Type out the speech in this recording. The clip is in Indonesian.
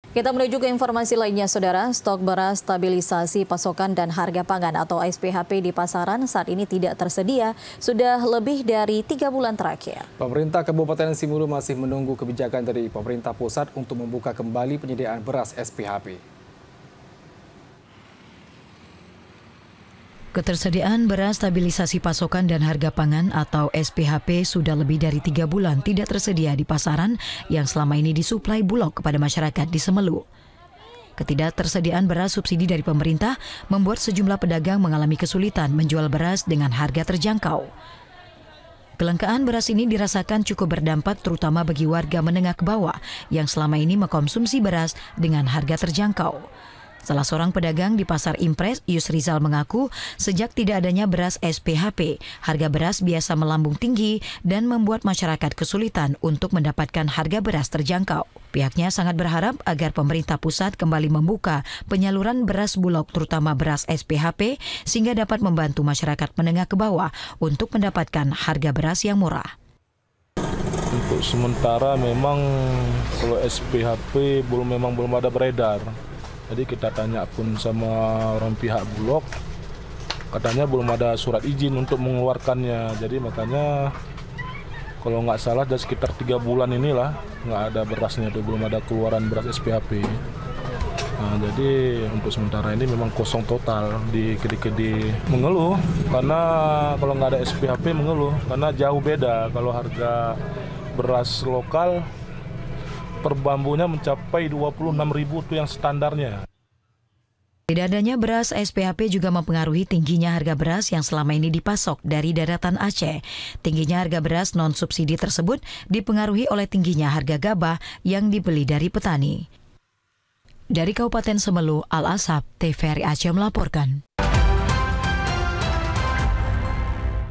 Kita menuju ke informasi lainnya, Saudara. Stok beras stabilisasi pasokan dan harga pangan atau SPHP di pasaran saat ini tidak tersedia sudah lebih dari 3 bulan terakhir. Pemerintah Kabupaten Simulu masih menunggu kebijakan dari pemerintah pusat untuk membuka kembali penyediaan beras SPHP. Ketersediaan beras stabilisasi pasokan dan harga pangan atau SPHP sudah lebih dari 3 bulan tidak tersedia di pasaran yang selama ini disuplai Bulog kepada masyarakat di Semelu. Ketidaktersediaan beras subsidi dari pemerintah membuat sejumlah pedagang mengalami kesulitan menjual beras dengan harga terjangkau. Kelangkaan beras ini dirasakan cukup berdampak terutama bagi warga menengah ke bawah yang selama ini mengkonsumsi beras dengan harga terjangkau. Salah seorang pedagang di Pasar Impres, Yusrizal mengaku sejak tidak adanya beras SPHP, harga beras biasa melambung tinggi dan membuat masyarakat kesulitan untuk mendapatkan harga beras terjangkau. Pihaknya sangat berharap agar pemerintah pusat kembali membuka penyaluran beras Bulog terutama beras SPHP sehingga dapat membantu masyarakat menengah ke bawah untuk mendapatkan harga beras yang murah. Untuk sementara memang kalau SPHP belum ada beredar. Jadi kita tanya pun sama orang pihak Bulog, katanya belum ada surat izin untuk mengeluarkannya. Jadi makanya kalau nggak salah ada sekitar 3 bulan inilah nggak ada berasnya, tuh belum ada keluaran beras SPHP. Nah, jadi untuk sementara ini memang kosong total di Kedi-Kedi. Mengeluh karena kalau nggak ada SPHP mengeluh karena jauh beda. Kalau harga beras lokal per bambunya mencapai 26.000 itu yang standarnya. Tidak adanya beras SPHP juga mempengaruhi tingginya harga beras yang selama ini dipasok dari daratan Aceh. Tingginya harga beras non-subsidi tersebut dipengaruhi oleh tingginya harga gabah yang dibeli dari petani. Dari Kabupaten Semelu, Al Asab, TVRI Aceh melaporkan.